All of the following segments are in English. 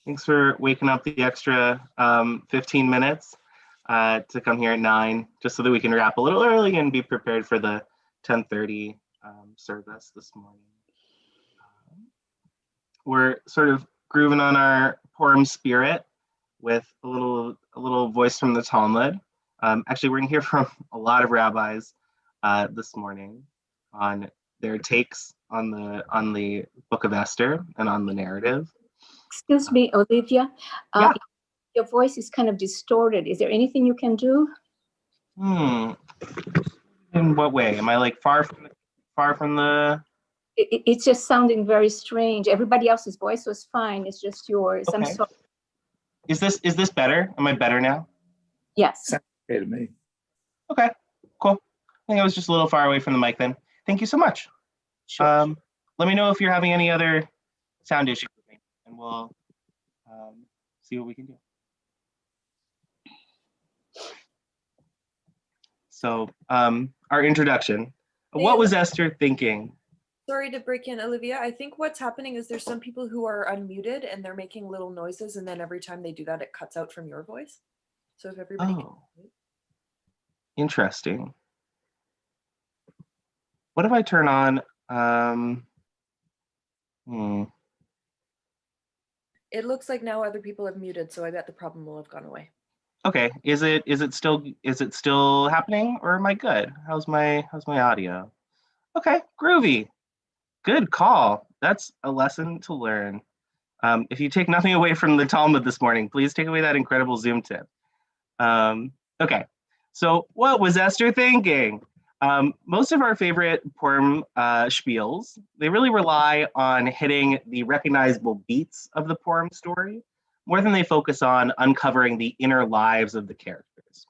Thanks for waking up the extra 15 minutes to come here at 9, just so that we can wrap a little early and be prepared for the 10:30 service this morning. We're sort of grooving on our Purim spirit with a little voice from the Talmud. Actually, we're going to hear from a lot of rabbis this morning on their takes on the book of Esther and on the narrative. Excuse me, Olivia. Yeah. Your voice is kind of distorted. Is there anything you can do? In what way? Am I like far from the? It's just sounding very strange. Everybody else's voice was fine. It's just yours. Okay. I'm sorry. Is this better? Am I better now? Yes. Sounds okay to me. Okay, cool. I think I was just a little far away from the mic then. Thank you so much. Sure. Let me know if you're having any other sound issues with me, and we'll see what we can do. So, our introduction. What was Esther thinking? Sorry to break in, Olivia. I think what's happening is there's some people who are unmuted and they're making little noises, and then every time they do that, it cuts out from your voice. So if everybody can... Interesting. What if I turn on? It looks like now other people have muted, so I bet the problem will have gone away. Okay. Is it still happening, or am I good? How's my audio? Okay, groovy. Good call. That's a lesson to learn. If you take nothing away from the Talmud this morning, please take away that incredible Zoom tip. Okay, so what was Esther thinking? Most of our favorite Purim spiels, they really rely on hitting the recognizable beats of the Purim story more than they focus on uncovering the inner lives of the characters.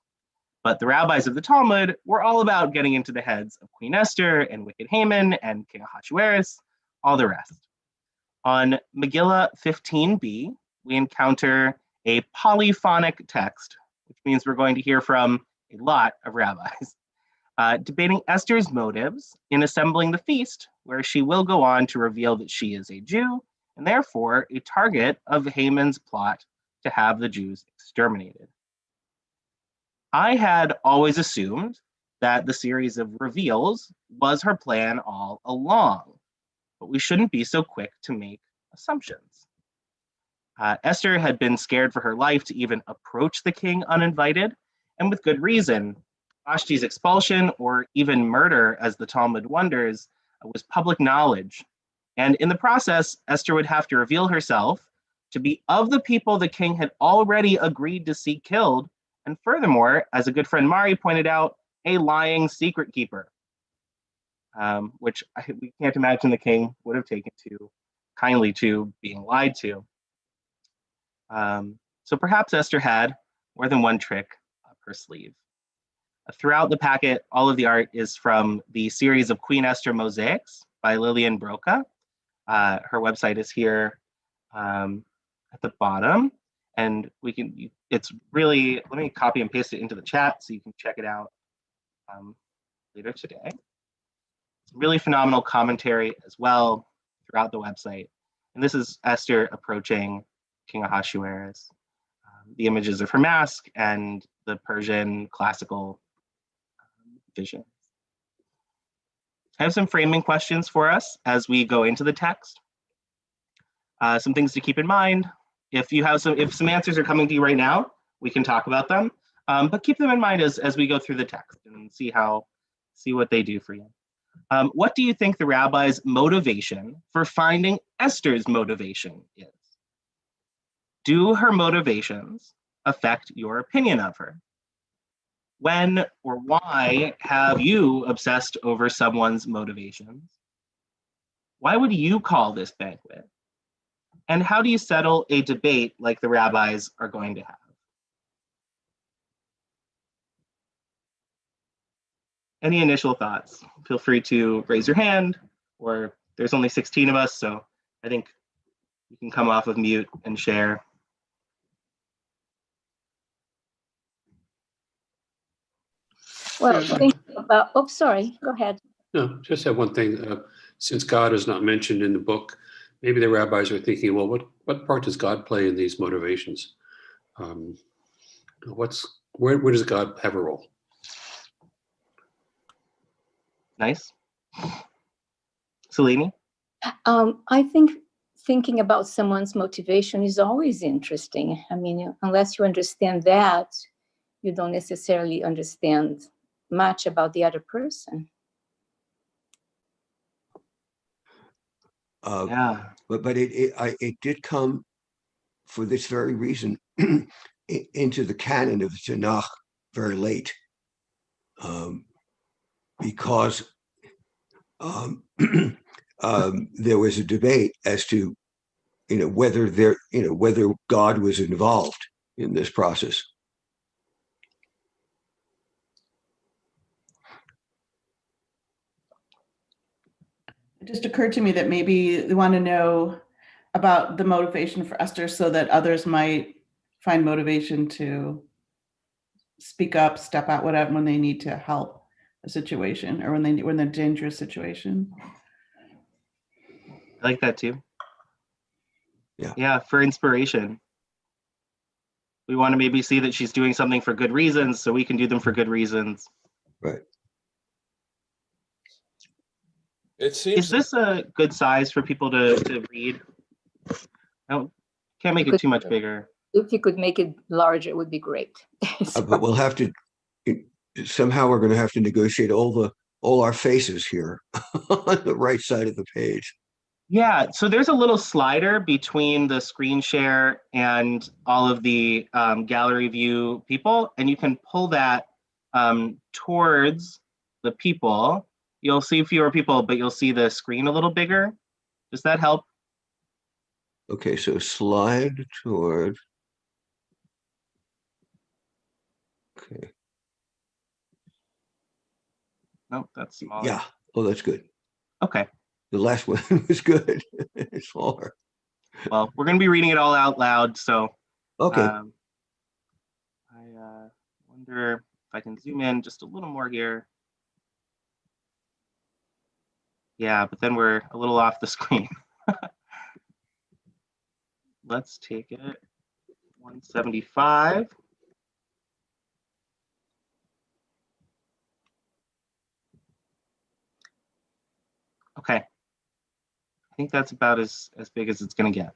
But the rabbis of the Talmud were all about getting into the heads of Queen Esther and wicked Haman and King Ahasuerus, all the rest. On Megillah 15b, we encounter a polyphonic text, which means we're going to hear from a lot of rabbis, debating Esther's motives in assembling the feast, where she will go on to reveal that she is a Jew, and therefore a target of Haman's plot to have the Jews exterminated. I had always assumed that the series of reveals was her plan all along, but we shouldn't be so quick to make assumptions. Esther had been scared for her life to even approach the king uninvited, and with good reason. Vashti's expulsion, or even murder, as the Talmud wonders, was public knowledge. And in the process, Esther would have to reveal herself to be of the people the king had already agreed to see killed, and furthermore, as a good friend Mari pointed out, a lying secret keeper, which we can't imagine the king would have taken too kindly to being lied to. So perhaps Esther had more than one trick up her sleeve. Throughout the packet, all of the art is from the series of Queen Esther Mosaics by Lillian Broca. Her website is here at the bottom, and it's really, let me copy and paste it into the chat so you can check it out later today. It's really phenomenal commentary as well throughout the website. And this is Esther approaching King Ahasuerus. The images of her mask and the Persian classical vision. I have some framing questions for us as we go into the text. Some things to keep in mind. If some answers are coming to you right now, we can talk about them. But keep them in mind as we go through the text and see what they do for you. What do you think the rabbi's motivation for finding Esther's motivation is? Do her motivations affect your opinion of her? When or why have you obsessed over someone's motivations? Why would you call this banquet? And how do you settle a debate like the rabbis are going to have? Any initial thoughts? Feel free to raise your hand, or there's only 16 of us, so I think you can come off of mute and share. Well, think about, oh, sorry, go ahead. No, just have one thing. Since God is not mentioned in the book, maybe the rabbis are thinking, well, what part does God play in these motivations? Where does God have a role? Nice. Selene? I think thinking about someone's motivation is always interesting. I mean, unless you understand that, you don't necessarily understand much about the other person. Yeah. But it did come for this very reason into the canon of the Tanakh very late, because there was a debate as to whether God was involved in this process. It just occurred to me that maybe they want to know about the motivation for Esther so that others might find motivation to speak up, step out, whatever, when they need to help a situation or when they're in a dangerous situation. I like that too. Yeah. Yeah, for inspiration. We want to maybe see that she's doing something for good reasons, so we can do them for good reasons. Right. It seems Is this a good size for people to read? No, can't make it too much bigger. If you could make it larger, it would be great. But we'll have to somehow we're going to have to negotiate all our faces here on the right side of the page. Yeah, so there's a little slider between the screen share and all of the gallery view people, and you can pull that towards the people. You'll see fewer people, but you'll see the screen a little bigger. Does that help? Okay, so slide toward. Okay. Nope, that's smaller. Yeah. Oh, that's good. Okay. The last one was good. It's smaller. Well, we're going to be reading it all out loud, so Okay. I wonder if I can zoom in just a little more here. Yeah, but then we're a little off the screen. Let's take it 175. Okay. I think that's about as big as it's going to get.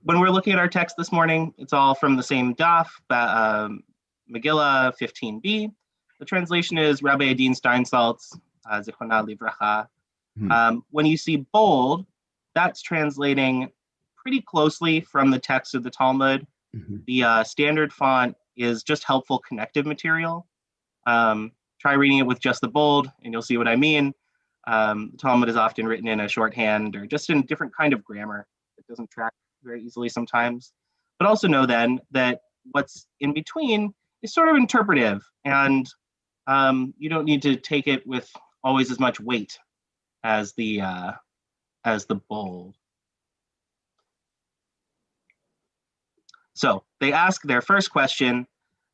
When we're looking at our text this morning, it's all from the same daf, Megillah 15b. The translation is Rabbi Adin Steinsaltz, Zichronah Livracha. When you see bold, that's translating pretty closely from the text of the Talmud. The standard font is just helpful connective material. Try reading it with just the bold, and you'll see what I mean. The Talmud is often written in a shorthand or just in a different kind of grammar. It doesn't track very easily sometimes. But also know then that what's in between is sort of interpretive, and you don't need to take it with always as much weight as the bold. So they ask their first question.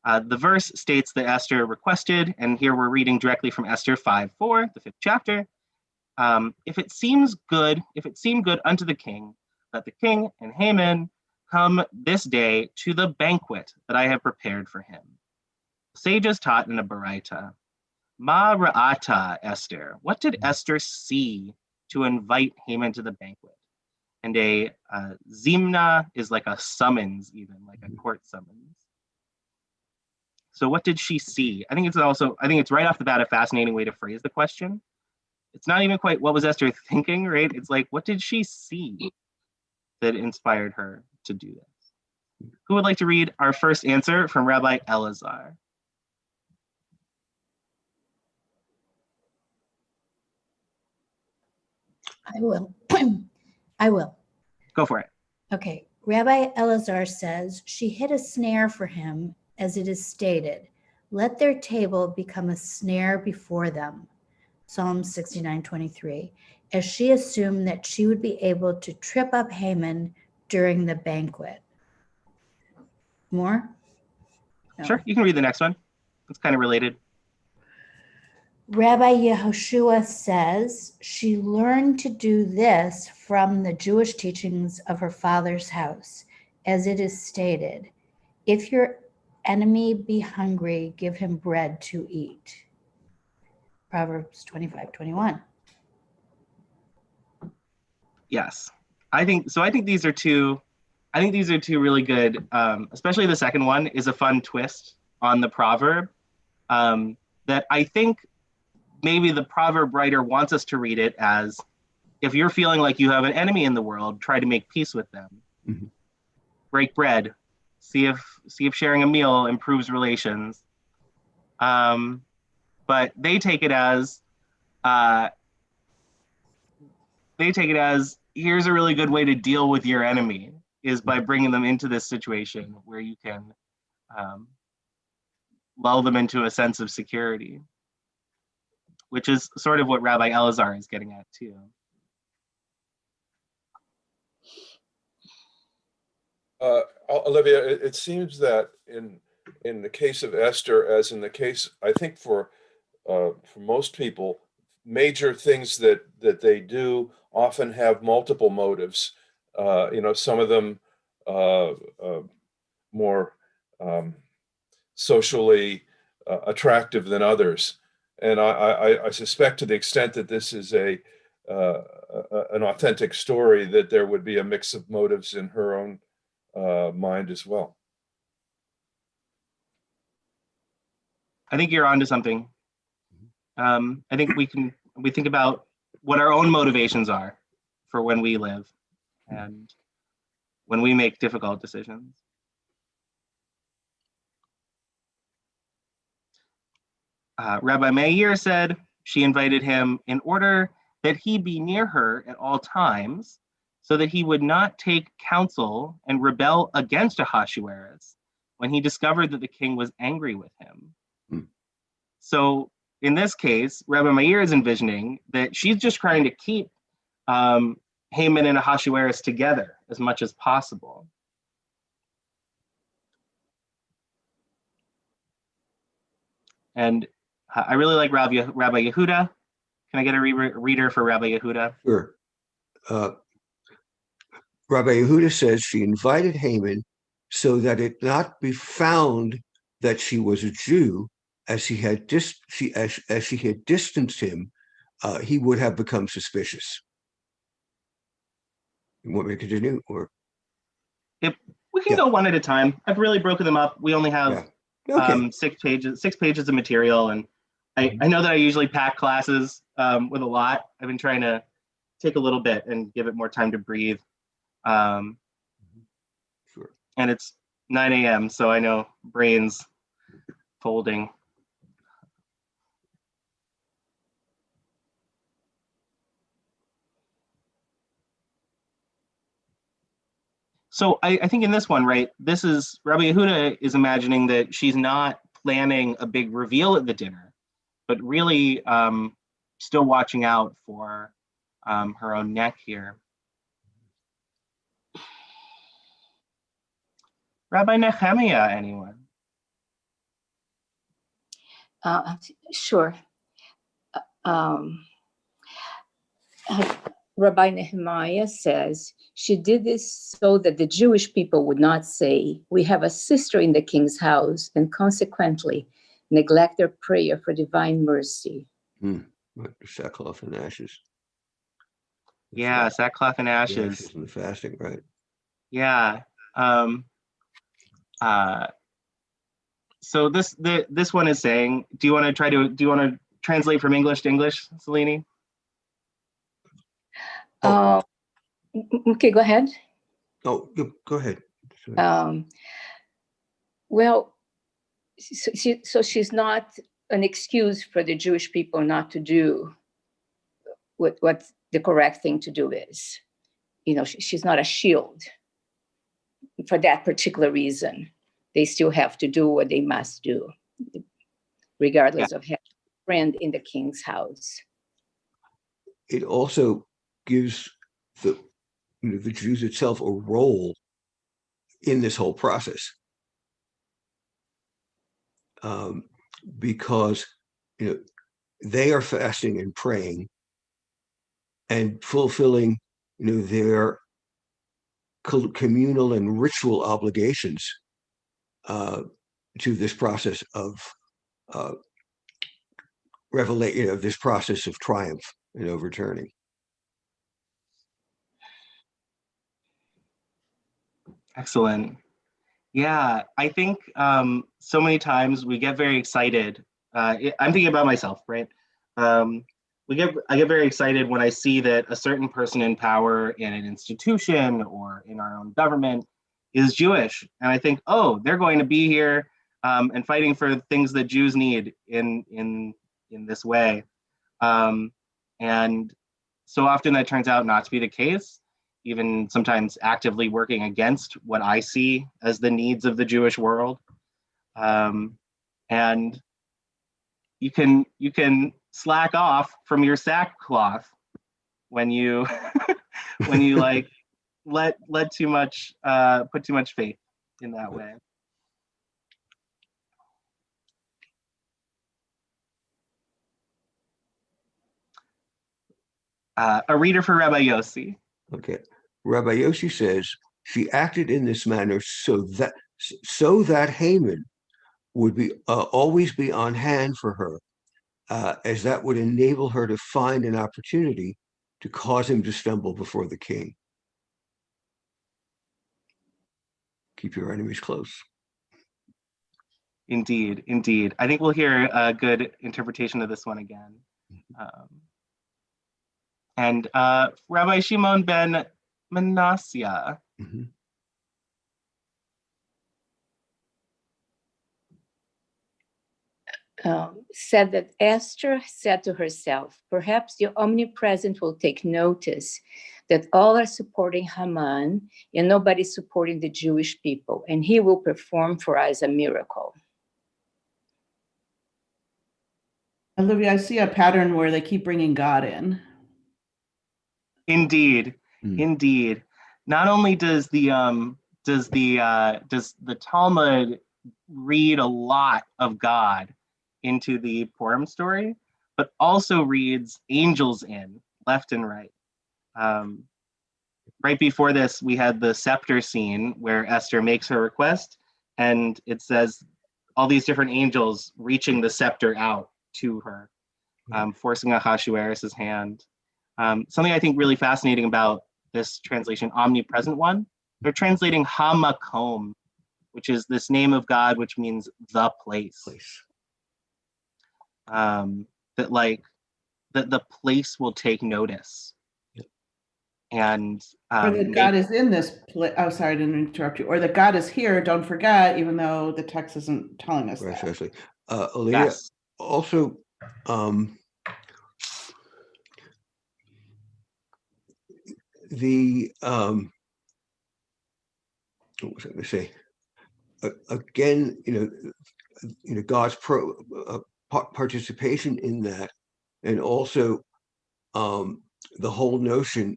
The verse states that Esther requested, and here we're reading directly from Esther 5:4, the 5th chapter. If it seemed good unto the king, let the king and Haman come this day to the banquet that I have prepared for him. The sages taught in a baraita. Ma ra'ata Esther. What did Esther see to invite Haman to the banquet? And a zimna is like a summons, even like a court summons. So what did she see? I think it's right off the bat a fascinating way to phrase the question. It's not even quite what was Esther thinking, right? It's like, what did she see that inspired her to do this? Who would like to read our first answer from Rabbi Elazar? I will. I will. Go for it. Okay. Rabbi Elazar says, she hid a snare for him, as it is stated, let their table become a snare before them. Psalm 69:23, as she assumed that she would be able to trip up Haman during the banquet. More? No. Sure, you can read the next one. It's kind of related. Rabbi Yehoshua says she learned to do this from the Jewish teachings of her father's house, as it is stated, if your enemy be hungry, give him bread to eat. Proverbs 25:21. Yes, I think so. I think these are two really good. Especially the second one is a fun twist on the proverb. That I think maybe the proverb writer wants us to read it as, if you're feeling like you have an enemy in the world, try to make peace with them. Mhm. Break bread. See if sharing a meal improves relations. But they take it as here's a really good way to deal with your enemy is by bringing them into this situation where you can lull them into a sense of security, which is sort of what Rabbi Elazar is getting at too. Olivia, it seems that in the case of Esther, as in the case, I think for most people, major things that they do often have multiple motives. Some of them more socially attractive than others. And I suspect, to the extent that this is an authentic story, that there would be a mix of motives in her own mind as well. I think you're onto something. I think we think about what our own motivations are for when we live and when we make difficult decisions. Rabbi Meir said she invited him in order that he be near her at all times, so that he would not take counsel and rebel against Ahasuerus when he discovered that the king was angry with him. So in this case, Rabbi Meir is envisioning that she's just trying to keep Haman and Ahasuerus together as much as possible. And I really like Rabbi Yehuda. Can I get a reader for Rabbi Yehuda? Sure. Rabbi Yehuda says she invited Haman so that it not be found that she was a Jew, as she had distanced him, he would have become suspicious. You want me to continue, or? If we can go one at a time. I've really broken them up. We only have 6 pages of material, and I know that I usually pack classes with a lot. I've been trying to take a little bit and give it more time to breathe. Sure. And it's 9 a.m., so I know brains folding. So I think in this one, right, this is Rabbi Yehuda is imagining that she's not planning a big reveal at the dinner, but really still watching out for her own neck here. Rabbi Nehemiah, anyone? Sure. Rabbi Nehemiah says she did this so that the Jewish people would not say, we have a sister in the king's house, and consequently neglect their prayer for divine mercy. Sackcloth and ashes. Yeah, sackcloth and ashes. Ashes and the fasting, right? Yeah. So this one is saying, do you want to translate from English to English, Selene? Okay, go ahead. Oh, go ahead. Well, so she's not an excuse for the Jewish people not to do what the correct thing to do is. She's not a shield for that particular reason. They still have to do what they must do, regardless of having a friend in the king's house. It also gives the Jews itself a role in this whole process, because they are fasting and praying and fulfilling, their communal and ritual obligations to this process of revelation, of this process of triumph and overturning. Excellent. Yeah, I think so many times we get very excited. I'm thinking about myself, right? I get very excited when I see that a certain person in power in an institution or in our own government is Jewish, and I think, oh, they're going to be here and fighting for things that Jews need in this way. And so often that turns out not to be the case, even sometimes actively working against what I see as the needs of the Jewish world. And you can slack off from your sackcloth when you when you like let too much put too much faith in that way. A reader for Rabbi Yossi. Okay. Rabbi Yossi says, she acted in this manner so that Haman would be always be on hand for her, as that would enable her to find an opportunity to cause him to stumble before the king. Keep your enemies close. Indeed, indeed. I think we'll hear a good interpretation of this one again. And Rabbi Shimon ben Manasseh. Mm-hmm. Said that Esther said to herself, perhaps the omnipresent will take notice that all are supporting Haman and nobody's supporting the Jewish people, and he will perform for us a miracle. Olivia, I see a pattern where they keep bringing God in. Indeed, indeed. Not only does the Talmud read a lot of God into the Purim story, but also reads angels in left and right. Right before this, we had the scepter scene where Esther makes her request, and it says all these different angels reaching the scepter out to her, forcing Ahasuerus' hand. Something I think really fascinating about this translation, omnipresent one, they're translating Hamakom, which is this name of God, which means the place. That the place will take notice. And or that God is in this place. Oh, sorry, I didn't interrupt you. Or that God is here, don't forget, even though the text isn't telling us that. Especially. Olivia, yes. Also, what was I going to say? Again, God's participation in that, and also the whole notion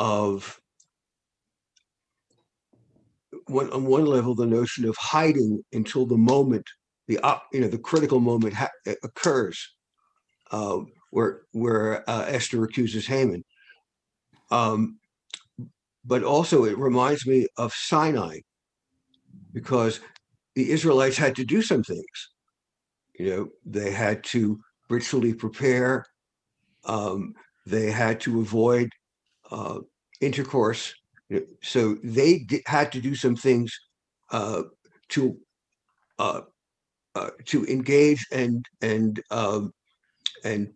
of on one level, the notion of hiding until the moment, the critical moment occurs, where Esther accuses Haman. But also it reminds me of Sinai, because the Israelites had to do some things. They had to ritually prepare. They had to avoid intercourse. So they had to do some things to engage and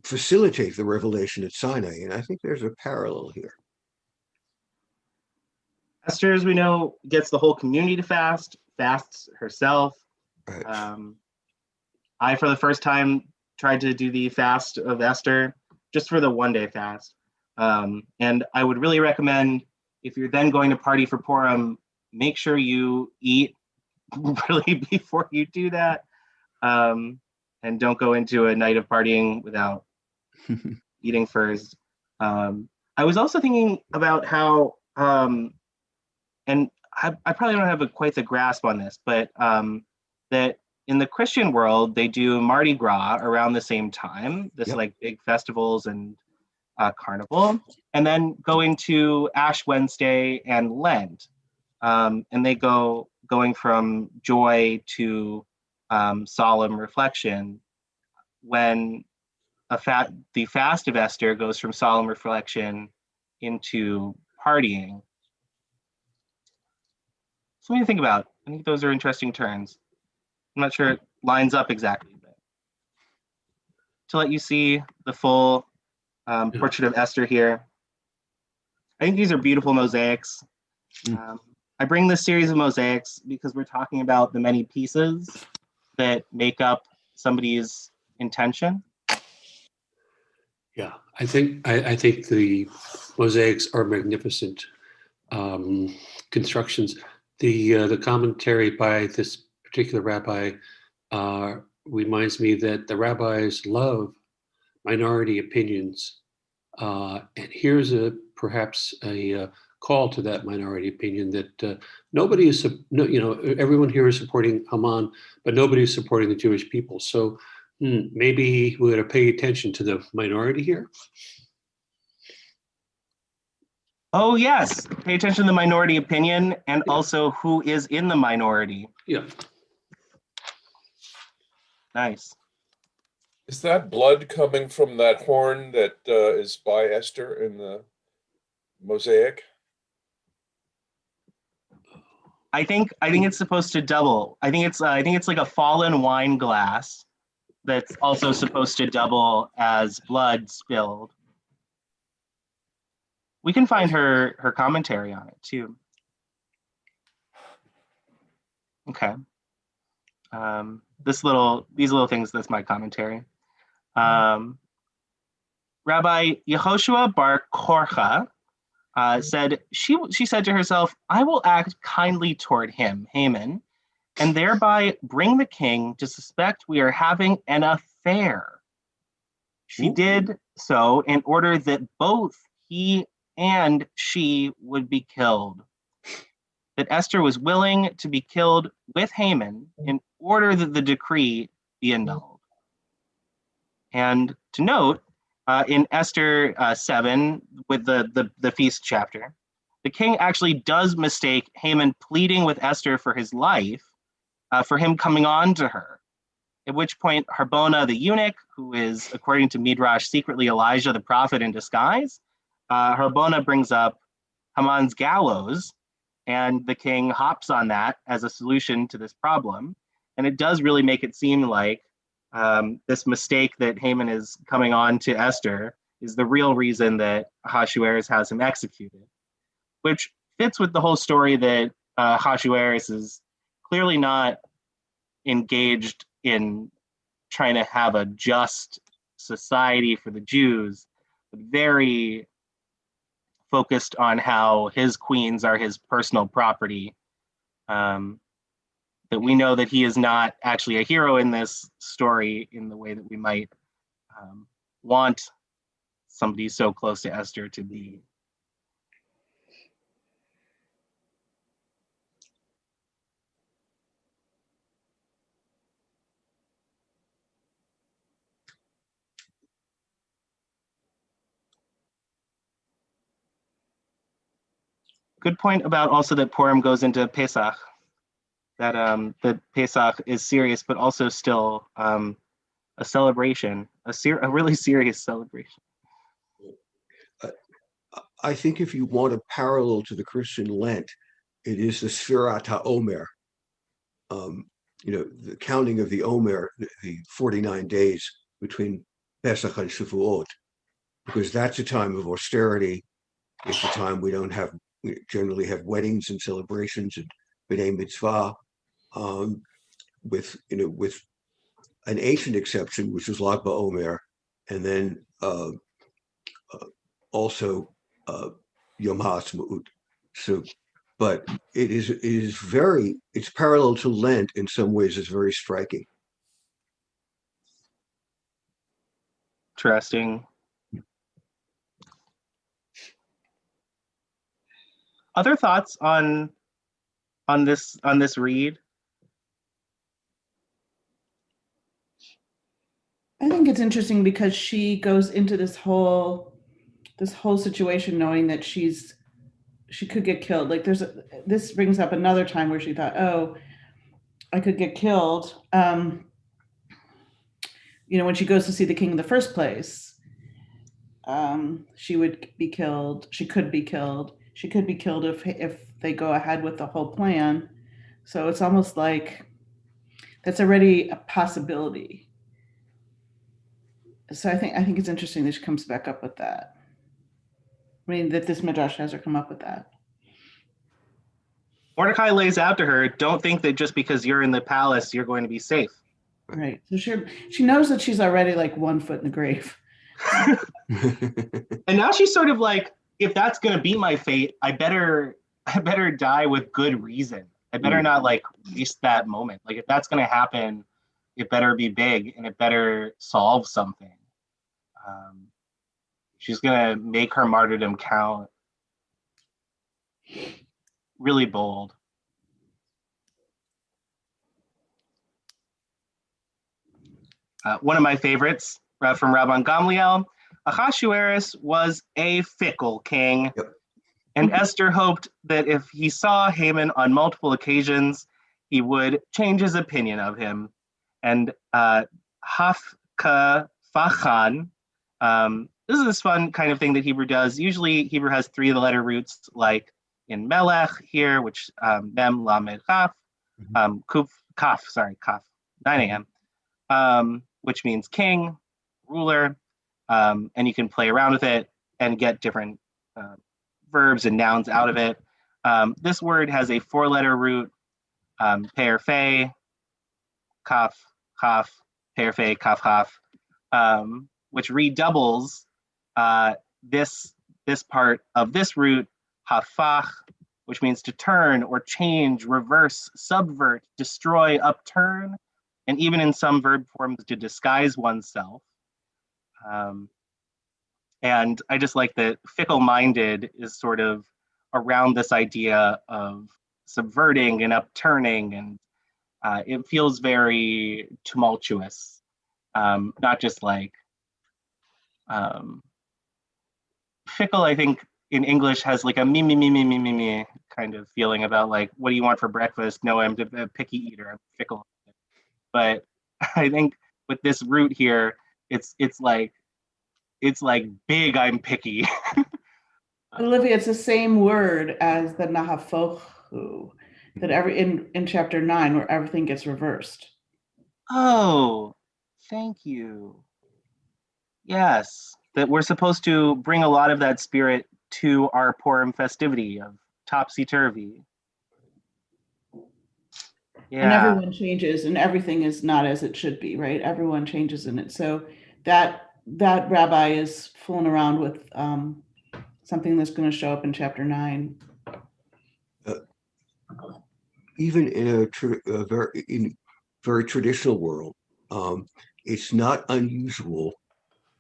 facilitate the revelation at Sinai. And I think there's a parallel here. Esther, as we know, gets the whole community to fasts herself. Right. I, for the first time, tried to do the fast of Esther just for the one-day fast. And I would really recommend, if you're then going to party for Purim, make sure you eat really before you do that. And don't go into a night of partying without eating first. I was also thinking about how, and I probably don't have quite the grasp on this, but that in the Christian world, they do Mardi Gras around the same time, this Yep. like big festivals and carnival, and then go into Ash Wednesday and Lent. And they going from joy to solemn reflection, when the fast of Esther goes from solemn reflection into partying. Something to think about. I think those are interesting turns. I'm not sure it lines up exactly, but to let you see the full portrait of Esther here. I think these are beautiful mosaics. I bring this series of mosaics because we're talking about the many pieces that make up somebody's intention. Yeah, I think the mosaics are magnificent constructions. The commentary by this particular rabbi reminds me that the rabbis love minority opinions, and here's perhaps a call to that minority opinion that nobody is, everyone here is supporting Haman, but nobody is supporting the Jewish people. So maybe we ought to pay attention to the minority here. Oh yes, pay attention to the minority opinion and also who is in the minority. Yeah. Nice. Is that blood coming from that horn that is by Esther in the mosaic? I think it's supposed to double. I think it's like a fallen wine glass that's also supposed to double as blood spilled. We can find her commentary on it too. Okay. These little things, that's my commentary. Rabbi Yehoshua Bar Korcha said, she said to herself, I will act kindly toward him, Haman, and thereby bring the king to suspect we are having an affair. She did so in order that both he and she would be killed. That Esther was willing to be killed with Haman in order that the decree be annulled. And to note, in Esther 7, with the feast chapter, the king actually does mistake Haman pleading with Esther for his life for him coming on to her. At which point, Harbona the eunuch, who is, according to Midrash, secretly Elijah the prophet in disguise, Harbona brings up Haman's gallows, and the king hops on that as a solution to this problem. And it does really make it seem like this mistake that Haman is coming on to Esther is the real reason that Ahasuerus has him executed, which fits with the whole story that Ahasuerus is clearly not engaged in trying to have a just society for the Jews, but very focused on how his queens are his personal property. That we know that he is not actually a hero in this story in the way that we might want somebody so close to Esther to be. Good point about also that Purim goes into Pesach, that Pesach is serious, but also still a celebration, a really serious celebration. I think if you want a parallel to the Christian Lent, it is the Sfirat HaOmer, the counting of the Omer, the 49 days between Pesach and Shavuot, because that's a time of austerity. It's a time we generally have weddings and celebrations and B'nai Mitzvah, with an ancient exception, which is Lag BaOmer, and then also Yom HaAtzmaut. So, but it's parallel to Lent in some ways. It's very striking. Interesting. Other thoughts on this read? I think it's interesting because she goes into this whole situation knowing that she could get killed. Like this brings up another time where she thought, oh, I could get killed. When she goes to see the king in the first place, she would be killed. She could be killed. She could be killed if they go ahead with the whole plan. So it's almost like that's already a possibility. So I think it's interesting that she comes back up with that. I mean, that this Midrash has her come up with that. Mordecai lays out to her, don't think that just because you're in the palace, you're going to be safe. Right. So she knows that she's already like 1 foot in the grave. And now she's sort of like, if that's going to be my fate, I better die with good reason. I better not like waste that moment. Like if that's going to happen, it better be big and it better solve something. She's going to make her martyrdom count. Really bold. One of my favorites from Rabban Gamliel, Ahasuerus was a fickle king. Yep. And Esther hoped that if he saw Haman on multiple occasions, he would change his opinion of him. And Hafka Fachan, this is this fun kind of thing that Hebrew does. Usually Hebrew has 3 of the letter roots, like in Melech here, which Mem, Lamed, Kaf, Kaf, 9 a.m., which means king, ruler, and you can play around with it and get different verbs and nouns out of it. This word has a 4-letter root, per fe, kaf, chaf, per fe, kaf, chaf, which redoubles this part of this root, hafach, which means to turn or change, reverse, subvert, destroy, upturn, and even in some verb forms to disguise oneself. And I just like that fickle-minded is sort of around this idea of subverting and upturning, and it feels very tumultuous, not just like fickle. I think in English has like a me kind of feeling about like, what do you want for breakfast? No, I'm a picky eater. I'm fickle. But I think with this root here, it's like big, I'm picky. Olivia, it's the same word as the nahafochu that in chapter 9 where everything gets reversed. Oh, thank you. Yes, that we're supposed to bring a lot of that spirit to our Purim festivity of topsy-turvy. Yeah. And everyone changes and everything is not as it should be, right? Everyone changes in it. So that rabbi is fooling around with something that's going to show up in chapter 9. Even in a very traditional world, it's not unusual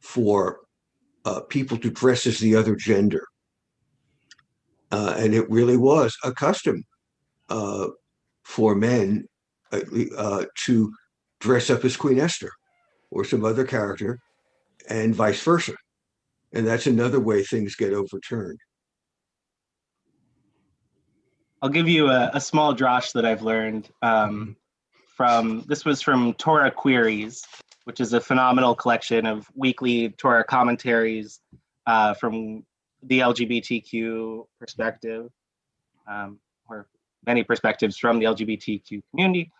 for people to dress as the other gender. And it really was a custom for men to dress up as Queen Esther or some other character, and vice versa. And that's another way things get overturned. I'll give you a small drosh that I've learned this was from Torah Queries, which is a phenomenal collection of weekly Torah commentaries from the LGBTQ perspective, or many perspectives from the LGBTQ community,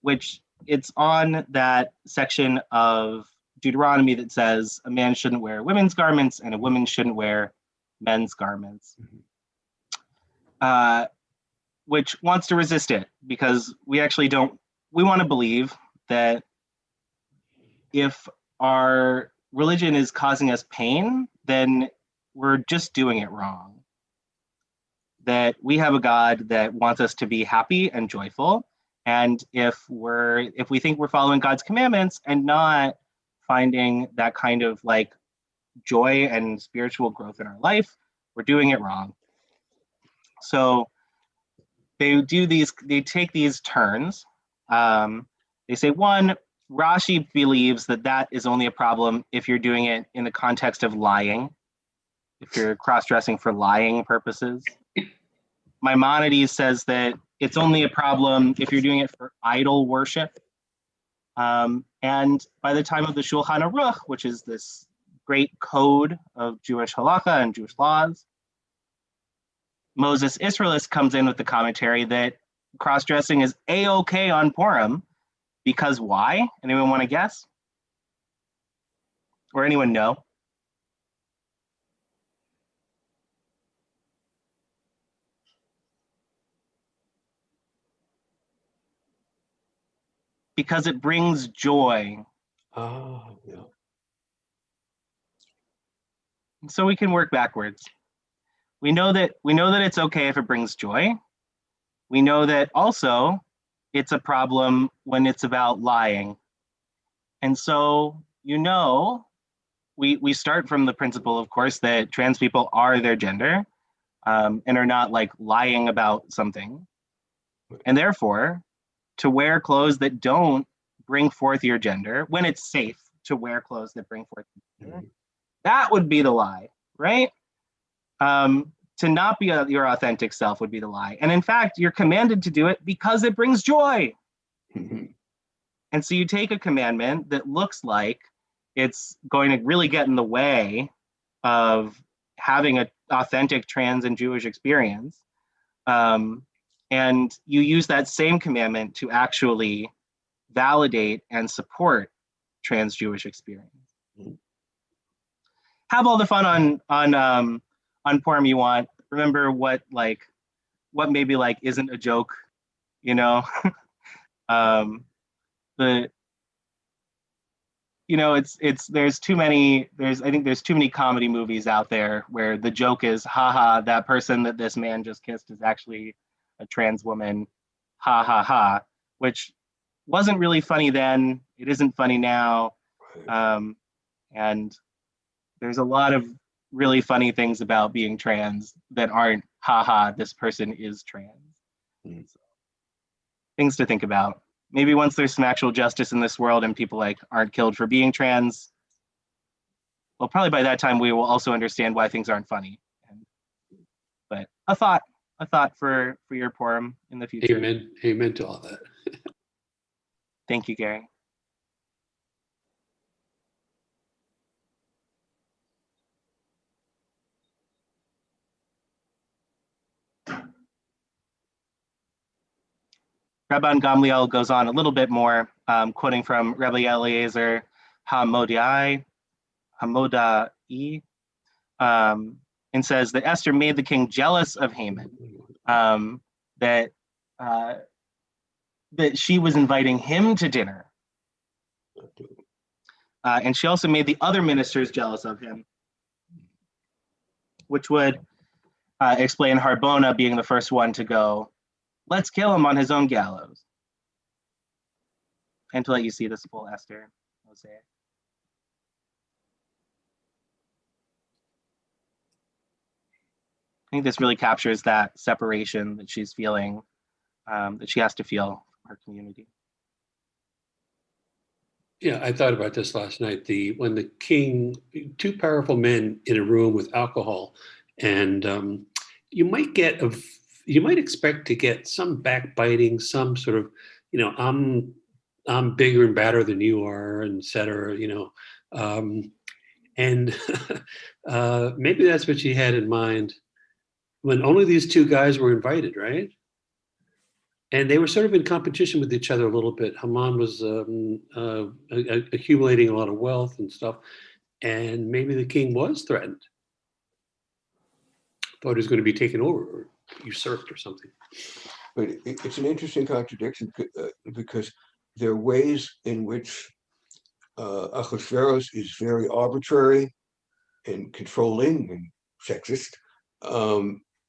which it's on that section of Deuteronomy that says a man shouldn't wear women's garments and a woman shouldn't wear men's garments. Which wants to resist it, because we want to believe that if our religion is causing us pain, then we're just doing it wrong. That we have a God that wants us to be happy and joyful. And if we think we're following God's commandments and not finding that kind of like joy and spiritual growth in our life, we're doing it wrong. So they take these turns. They say, one, Rashi believes that that is only a problem if you're doing it in the context of lying, if you're cross-dressing for lying purposes. Maimonides says that it's only a problem if you're doing it for idol worship. And by the time of the Shulchan Aruch, which is this great code of Jewish halakha and Jewish laws, Moses Israelis comes in with the commentary that cross-dressing is A-okay on Purim, because why? Anyone want to guess? Or anyone know? Because it brings joy. Oh, yeah. So we can work backwards. We know that it's okay if it brings joy. We know that also it's a problem when it's about lying. And so, we start from the principle, of course, that trans people are their gender, and are not like lying about something. And therefore, to wear clothes that don't bring forth your gender, when it's safe to wear clothes that bring forth your gender, that would be the lie, right? To not be your authentic self would be the lie. And in fact, you're commanded to do it because it brings joy. And so you take a commandment that looks like it's going to really get in the way of having an authentic trans and Jewish experience. And you use that same commandment to actually validate and support trans Jewish experience. Have all the fun on Purim you want. Remember what maybe like isn't a joke, there's too many comedy movies out there where the joke is, haha, that person that this man just kissed is actually a trans woman, ha ha ha, which wasn't really funny then. It isn't funny now. And there's a lot of really funny things about being trans that aren't, haha, this person is trans. So, things to think about. Maybe once there's some actual justice in this world and people aren't killed for being trans, well, probably by that time we will also understand why things aren't funny. But a thought for your Purim in the future. Amen to all that. Thank you, Gary. Rabban Gamliel goes on a little bit more, quoting from Rabbi Eliezer Hamodai, and says that Esther made the king jealous of Haman, that she was inviting him to dinner. And she also made the other ministers jealous of him, which would explain Harbona being the first one to go, let's kill him on his own gallows. And to let you see this full Esther mosaic. I think this really captures that separation that she's feeling, that she has to feel from her community. Yeah, I thought about this last night. When the king, two powerful men in a room with alcohol, and you might expect to get some backbiting, some sort of, I'm bigger and badder than you are, et cetera, and maybe that's what she had in mind when only these two guys were invited, right? And they were sort of in competition with each other a little bit. Haman was accumulating a lot of wealth and stuff, and maybe the king was threatened. Thought he was going to be taken over or usurped or something. But it's an interesting contradiction because there are ways in which Ahasuerus is very arbitrary and controlling and sexist.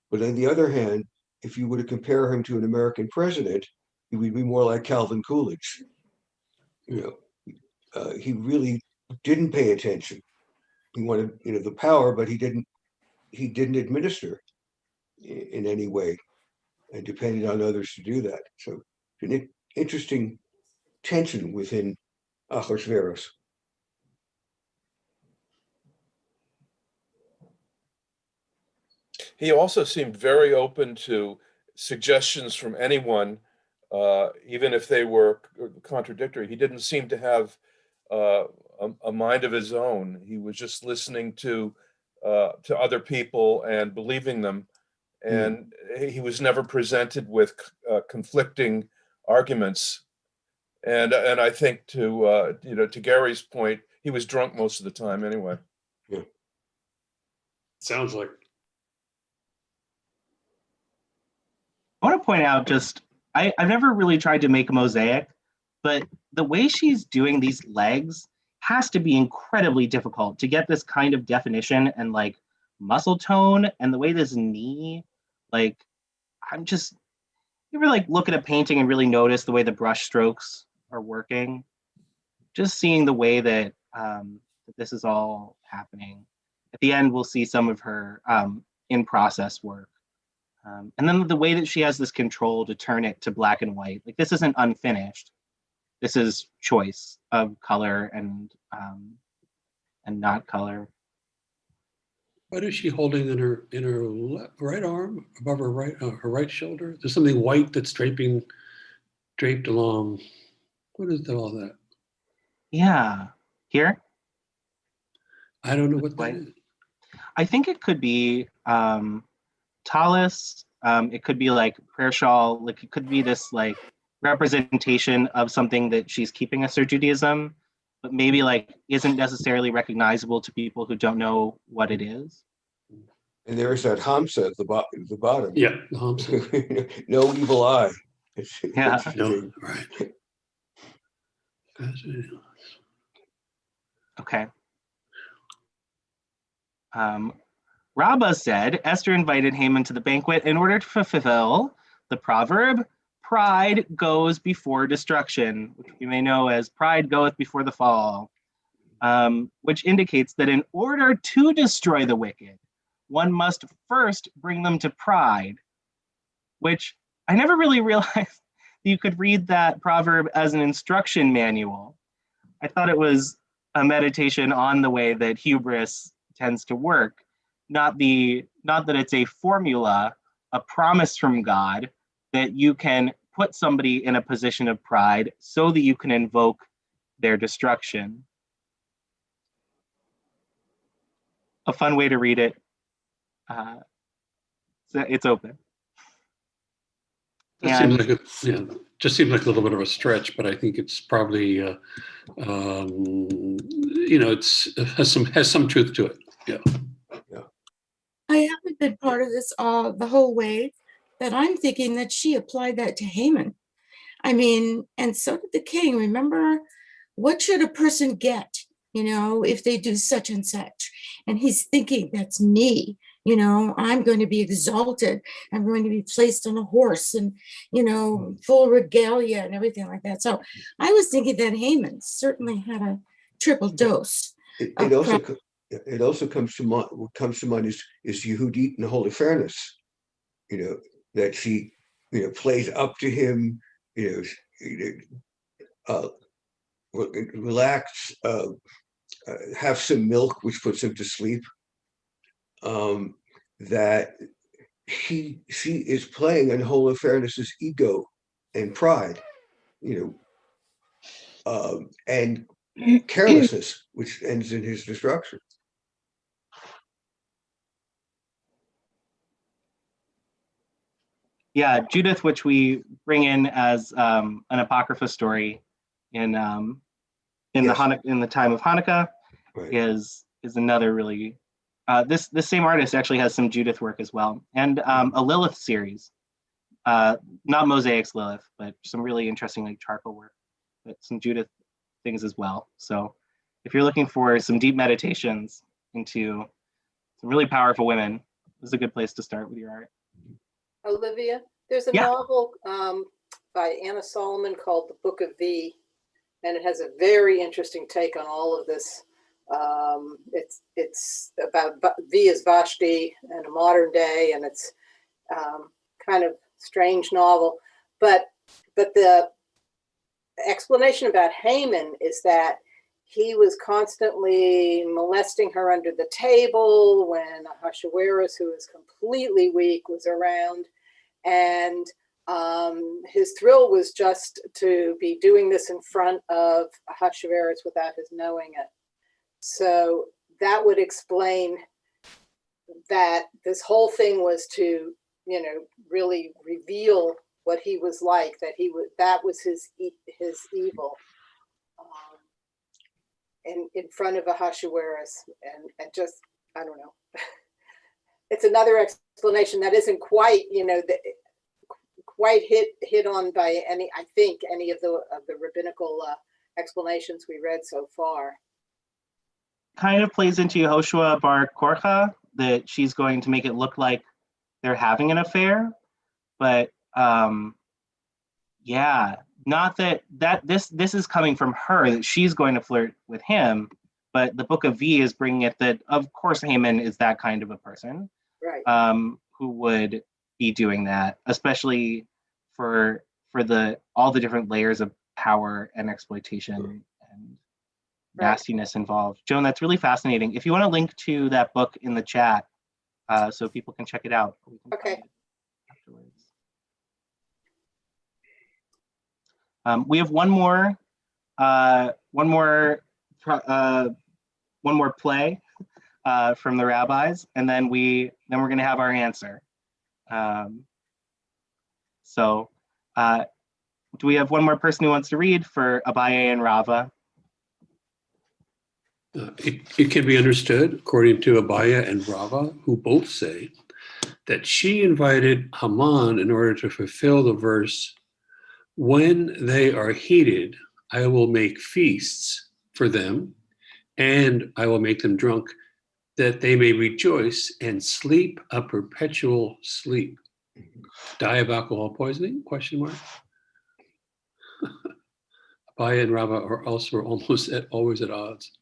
But on the other hand, if you were to compare him to an American president, he would be more like Calvin Coolidge. He really didn't pay attention. He wanted, the power, but he didn't administer in any way, and depended on others to do that. So, an interesting tension within Achashverosh. He also seemed very open to suggestions from anyone, even if they were contradictory. He didn't seem to have a mind of his own. He was just listening to other people and believing them. And he was never presented with conflicting arguments. And I think to Gary's point, he was drunk most of the time anyway. Yeah. Sounds like. I want to point out I've never really tried to make a mosaic, but the way she's doing these legs has to be incredibly difficult to get this kind of definition and like muscle tone, and the way this knee, like, you ever like look at a painting and really notice the way the brush strokes are working? Just seeing the way that this is all happening. At the end, we'll see some of her in process work. And then the way that she has this control to turn it to black and white, like this isn't unfinished. This is choice of color and not color. What is she holding in her right arm above her right shoulder? There's something white that's draped along. What is all that? Yeah, here. I don't know what that is. I think it could be tallis. It could be like prayer shawl. Like it could be this like representation of something that she's keeping as her Judaism, but maybe like isn't necessarily recognizable to people who don't know what it is. And there is that Hamsa at the bottom. Yeah, the Hamsa. No evil eye. Yeah. No, right. Okay. Rabbah said Esther invited Haman to the banquet in order to fulfill the proverb, pride goes before destruction, which we may know as pride goeth before the fall, which indicates that in order to destroy the wicked, one must first bring them to pride, which I never really realized you could read that proverb as an instruction manual. I thought it was a meditation on the way that hubris tends to work, not that it's a formula, a promise from God that you can put somebody in a position of pride so that you can invoke their destruction. A fun way to read it. So it's open. That seems like just seems like a little bit of a stretch, but I think it's probably it has some truth to it. Yeah. I haven't been part of this the whole way, that I'm thinking that she applied that to Haman. I mean, and so did the king. Remember, what should a person get, if they do such and such? And he's thinking, that's me. I'm going to be exalted. I'm going to be placed on a horse and, full regalia and everything like that. So I was thinking that Haman certainly had a triple dose. It also comes to mind. What comes to mind is Yehudit and holy fairness. That she, plays up to him. Relax. Have some milk, which puts him to sleep. That she is playing on holy fairness's ego and pride, and carelessness, which ends in his destruction. Yeah, Judith, which we bring in as an apocrypha story in the time of Hanukkah, Right. is another really this same artist actually has some Judith work as well, and a Lilith series, not Mosaics Lilith, but some really interesting like charcoal work, but some Judith things as well. So if you're looking for some deep meditations into some really powerful women, this is a good place to start with your art. Olivia, there's a Yeah. novel by Anna Solomon called The Book of V, and it has a very interesting take on all of this. It's about V as Vashti in a modern day, and it's kind of strange novel. But the explanation about Haman is that he was constantly molesting her under the table when Ahasuerus, who was completely weak, was around. And his thrill was just to be doing this in front of Ahasuerus without his knowing it. So that would explain that this whole thing was to, you know, really reveal what he was like, that was his evil. In front of Ahasuerus, and just, I don't know. It's another explanation that isn't quite, you know, quite hit on by any of the rabbinical explanations we read so far. Kind of plays into Yehoshua Bar Korcha, that she's going to make it look like they're having an affair, but yeah, not that this is coming from her, that she's going to flirt with him, but the book of V is bringing it that of course Haman is that kind of a person, right? Who would be doing that, especially for all the different layers of power and exploitation and nastiness involved. Joan, that's really fascinating. If you want to link to that book in the chat, so people can check it out. Okay. Afterwards. We have one more play from the rabbis, and then we're going to have our answer. So, do we have one more person who wants to read for Abaye and Rava? It can be understood, according to Abaya and Rava, who both say that she invited Haman in order to fulfill the verse, "When they are heated, I will make feasts for them, and I will make them drunk, that they may rejoice and sleep a perpetual sleep." Die of alcohol poisoning? Question mark. Abaya and Rava are also always at odds.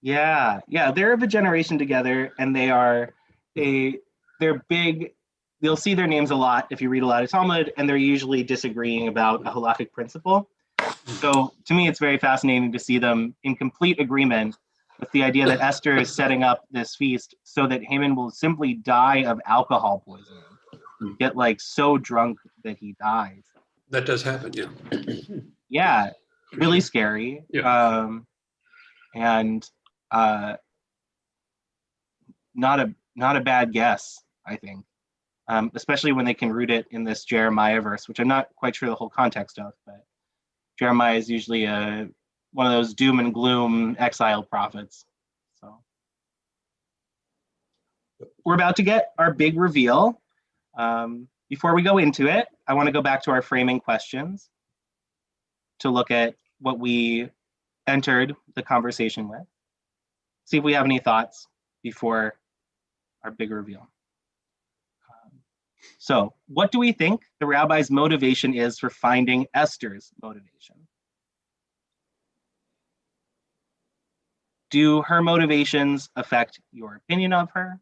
Yeah, they're of a generation together, and they're big. You'll see their names a lot if you read a lot of Talmud, and they're usually disagreeing about a halakhic principle. So to me, it's very fascinating to see them in complete agreement with the idea that Esther is setting up this feast so that Haman will simply die of alcohol poisoning, get like so drunk that he dies. That does happen, yeah. Yeah, really scary. Yeah. And not a bad guess, I think, especially when they can root it in this Jeremiah verse, which I'm not quite sure the whole context of, but Jeremiah is usually one of those doom and gloom exile prophets. So we're about to get our big reveal. Before we go into it, I want to go back to our framing questions to look at what we entered the conversation with. See if we have any thoughts before our big reveal. So, what do we think the rabbi's motivation is for finding Esther's motivation? Do her motivations affect your opinion of her?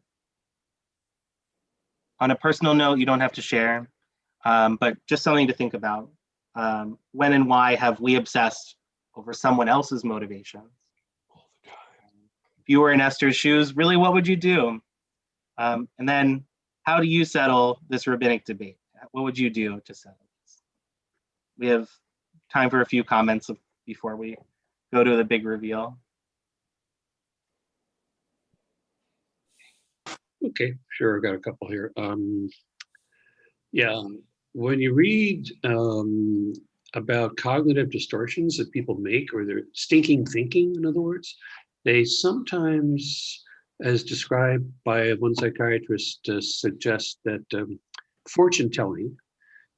On a personal note, you don't have to share, but just something to think about. When and why have we obsessed over someone else's motivations? All the time. If you were in Esther's shoes, really, what would you do? And then, how do you settle this rabbinic debate? What would you do to settle this? We have time for a few comments before we go to the big reveal. Okay, sure, I've got a couple here. Yeah, when you read about cognitive distortions that people make, or their stinking thinking, in other words, they sometimes, as described by one psychiatrist, suggest that fortune telling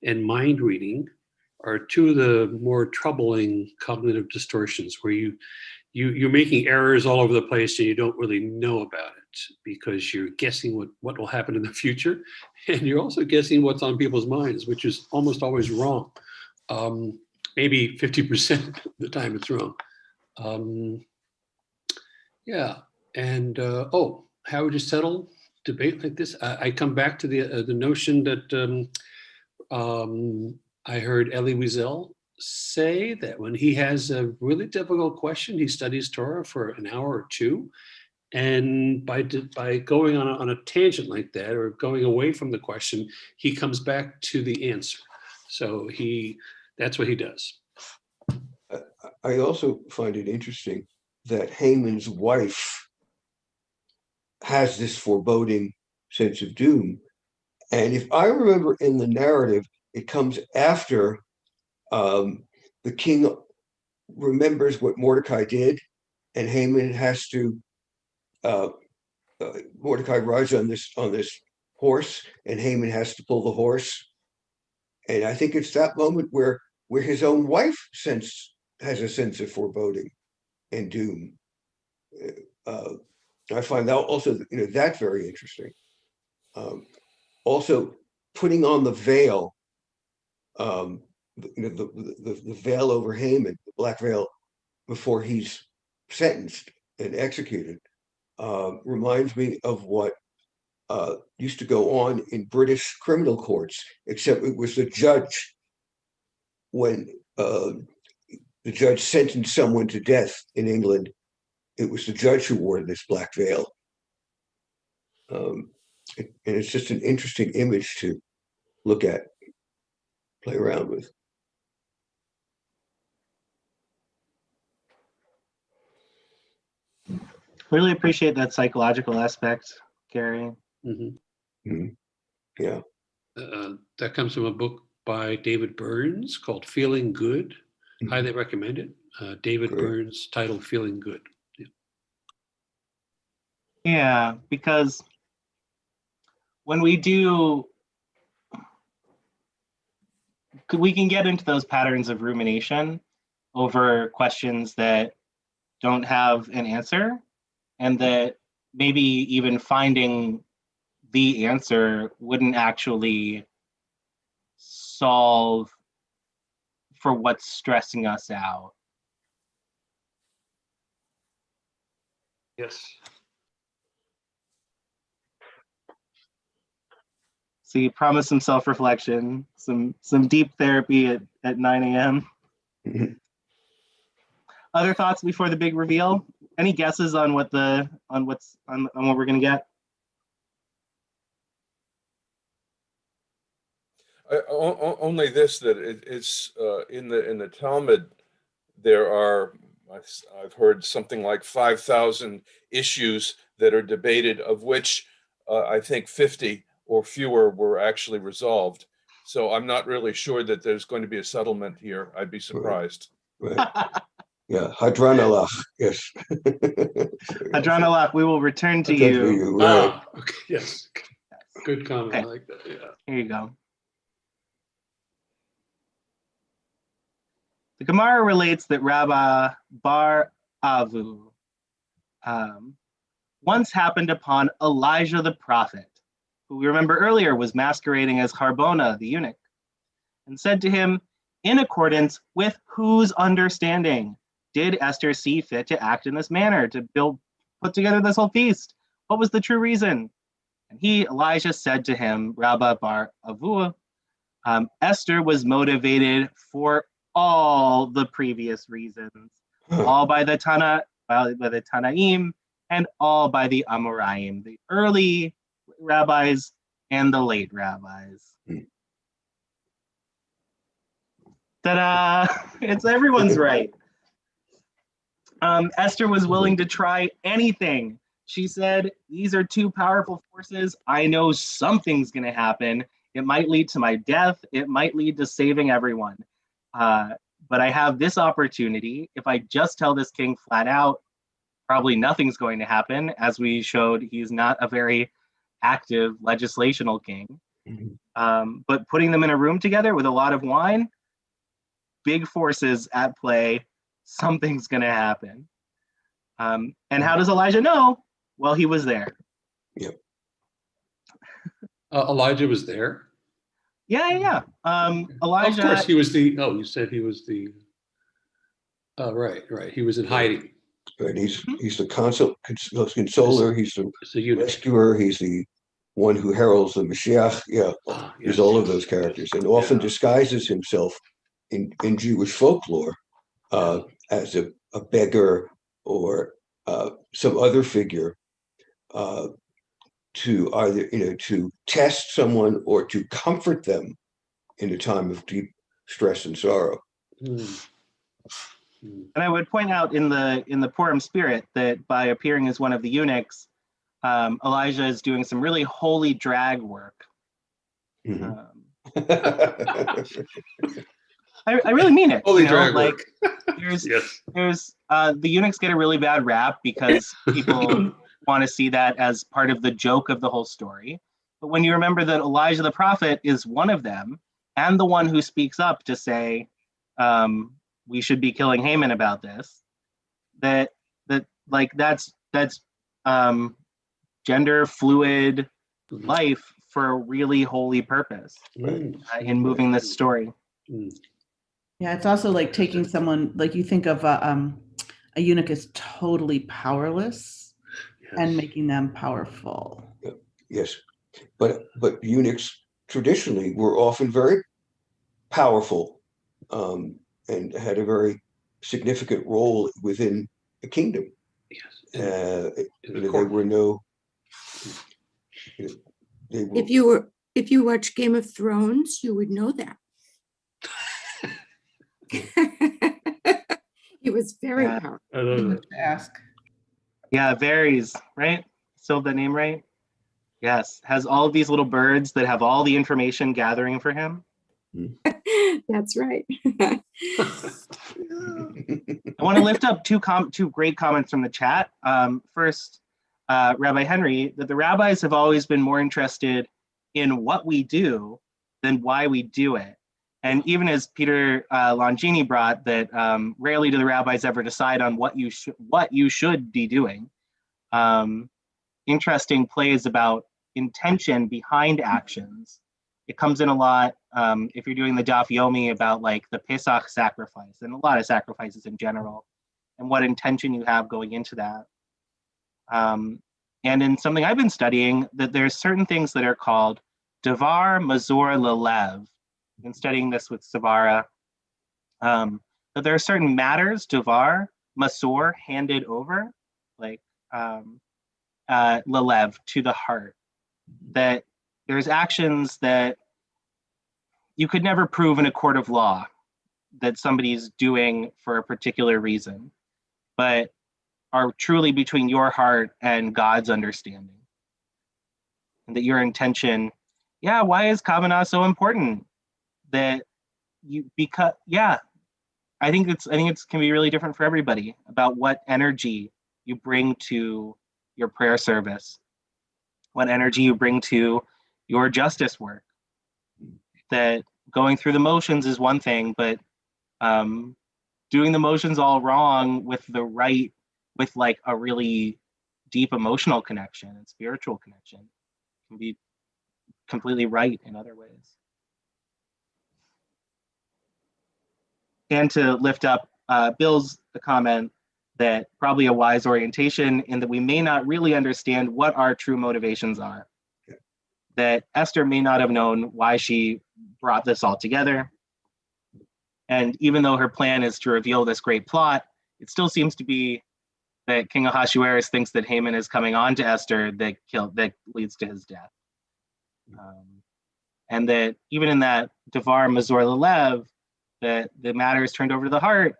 and mind reading are two of the more troubling cognitive distortions, where you're making errors all over the place and you don't really know about it because you're guessing what will happen in the future, and you're also guessing what's on people's minds, which is almost always wrong. Maybe 50% of the time it's wrong. Yeah, and how would you settle debate like this? I come back to the notion that I heard Elie Wiesel say that when he has a really difficult question, he studies Torah for an hour or two. And by going on a tangent like that, or going away from the question, he comes back to the answer. So that's what he does. I also find it interesting that Haman's wife has this foreboding sense of doom. And if I remember in the narrative, it comes after the king remembers what Mordecai did, and Haman has to, Mordecai rides on this horse, and Haman has to pull the horse. And I think it's that moment where his own wife has a sense of foreboding and doom. I find that also, that very interesting. Also, putting on the veil, the veil over Haman, the black veil, before he's sentenced and executed, reminds me of what used to go on in British criminal courts, except it was the judge. When the judge sentenced someone to death in England, it was the judge who wore this black veil. And it's just an interesting image to look at, play around with. Really appreciate that psychological aspect, Gary. Mm-hmm. Mm-hmm. Yeah. That comes from a book by David Burns called Feeling Good. Mm-hmm. Highly recommend it. David Great. Burns, titled Feeling Good. Yeah, because when we can get into those patterns of rumination over questions that don't have an answer, and that maybe even finding the answer wouldn't actually solve for what's stressing us out. Yes. So you promised some self-reflection, some deep therapy at 9 a.m. Mm-hmm. Other thoughts before the big reveal? Any guesses on what we're gonna get? Only this, that it's in the Talmud. There are, I've heard, something like 5,000 issues that are debated, of which I think 50 or fewer were actually resolved. So I'm not really sure that there's going to be a settlement here. I'd be surprised. Right. Yeah, Hadranalach, yes. Hadranalach, we will return to you. Right. Okay, yes. Good comment. Okay. I like that. Yeah. Here you go. The Gemara relates that Rabbi Bar Avu once happened upon Elijah the prophet, who we remember earlier was masquerading as Harbona, the eunuch, and said to him, in accordance with whose understanding did Esther see fit to act in this manner, to put together this whole feast? What was the true reason? And Elijah, said to him, Rabbi Bar Avu, Esther was motivated for all the previous reasons, all by the Tanaim, and all by the Amoraim, the early rabbis and the late rabbis. Ta-da! It's everyone's right. Esther was willing to try anything. She said, these are two powerful forces. I know something's going to happen. It might lead to my death. It might lead to saving everyone. But I have this opportunity. If I just tell this king flat out, probably nothing's going to happen. As we showed, he's not a very active legislational king. Mm-hmm. But putting them in a room together with a lot of wine, big forces at play, something's going to happen. And how does Elijah know? Well, he was there. Yep. Elijah was there? Yeah. Elijah. Of course, he was you said he was the, right. He was in hiding. Right, he's the consoler, he's the rescuer, he's the one who heralds the Mashiach. Yeah, he's all of those characters, and often disguises himself in Jewish folklore as a beggar or some other figure to either to test someone or to comfort them in a time of deep stress and sorrow. And I would point out in the Purim spirit that by appearing as one of the eunuchs, Elijah is doing some really holy drag work. I really mean it. Holy drag work. There's the eunuchs get a really bad rap because people want to see that as part of the joke of the whole story. But when you remember that Elijah the prophet is one of them and the one who speaks up to say we should be killing Haman about this, that's gender fluid life for a really holy purpose in moving this story. Yeah, it's also like taking someone, like you think of a eunuch as totally powerless and making them powerful. Yes, but eunuchs traditionally were often very powerful and had a very significant role within the kingdom. Yes, there were no. If you watch Game of Thrones, you would know that. He was very powerful. I love it. Ask. Yeah, Varys, right? Still the name right? Yes, has all of these little birds that have all the information gathering for him. That's right. I want to lift up two great comments from the chat. First, Rabbi Henry, that the rabbis have always been more interested in what we do than why we do it. And even as Peter Longini brought, that rarely do the rabbis ever decide on what you should be doing. Interesting plays about intention behind actions. It comes in a lot if you're doing the Daf Yomi about like the Pesach sacrifice and a lot of sacrifices in general, and what intention you have going into that. And in something I've been studying, that there's certain things that are called Devar Mazor Lelev. In studying this with Savara, that there are certain matters, Devar, Masor, handed over, like Lelev, to the heart. That there's actions that you could never prove in a court of law that somebody's doing for a particular reason, but are truly between your heart and God's understanding. And that your intention, why is Kavanah so important? That I think it's can be really different for everybody about what energy you bring to your prayer service, what energy you bring to your justice work. That going through the motions is one thing, but doing the motions all wrong with like a really deep emotional connection and spiritual connection can be completely right in other ways. And to lift up Bill's comment that probably a wise orientation in that we may not really understand what our true motivations are. Okay. That Esther may not have known why she brought this all together. And even though her plan is to reveal this great plot, it still seems to be that King Ahasuerus thinks that Haman is coming on to Esther that leads to his death. And that even in that Devar Mazor Lelev, that the matter is turned over to the heart,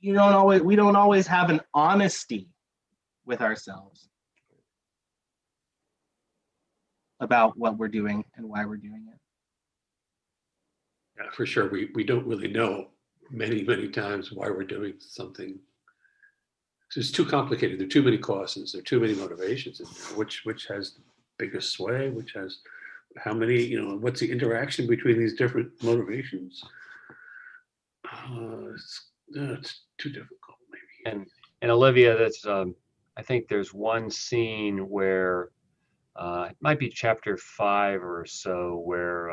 we don't always have an honesty with ourselves about what we're doing and why we're doing it. Yeah, for sure. We don't really know many times why we're doing something. It's too complicated. There are too many causes. There are too many motivations. Which has the biggest sway? Which has how many? What's the interaction between these different motivations? It's too difficult, maybe. And Olivia, that's I think there's one scene where it might be chapter 5 or so, where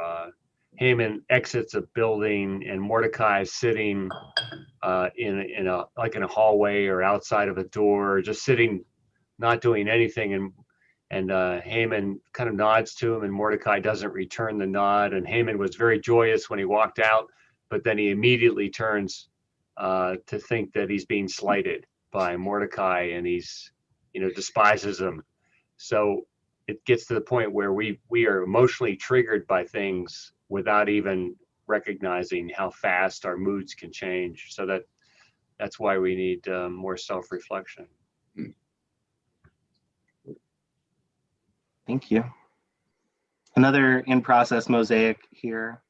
Haman exits a building and Mordecai is sitting in a hallway or outside of a door, just sitting, not doing anything, and Haman kind of nods to him, and Mordecai doesn't return the nod. And Haman was very joyous when he walked out, but then he immediately turns to think that he's being slighted by Mordecai, and he's, despises him. So it gets to the point where we are emotionally triggered by things without even recognizing how fast our moods can change. So that's why we need more self-reflection. Thank you. Another in-process mosaic here.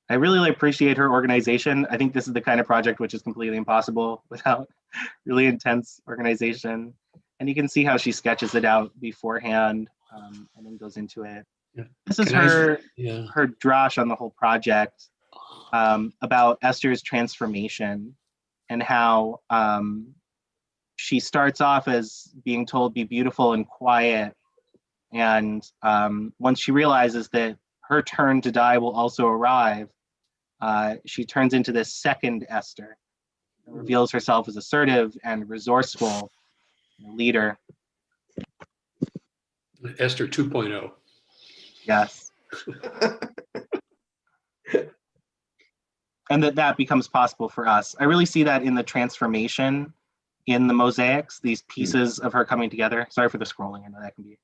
I really appreciate her organization. I think this is the kind of project which is completely impossible without really intense organization. And you can see how she sketches it out beforehand and then goes into it. Yeah. This is her drash on the whole project about Esther's transformation and how she starts off as being told be beautiful and quiet. And once she realizes that her turn to die will also arrive, she turns into this second Esther and reveals herself as assertive and resourceful leader. Esther 2.0. Yes. And that becomes possible for us. I really see that in the transformation in the mosaics, these pieces of her coming together. Sorry for the scrolling. I know that can be.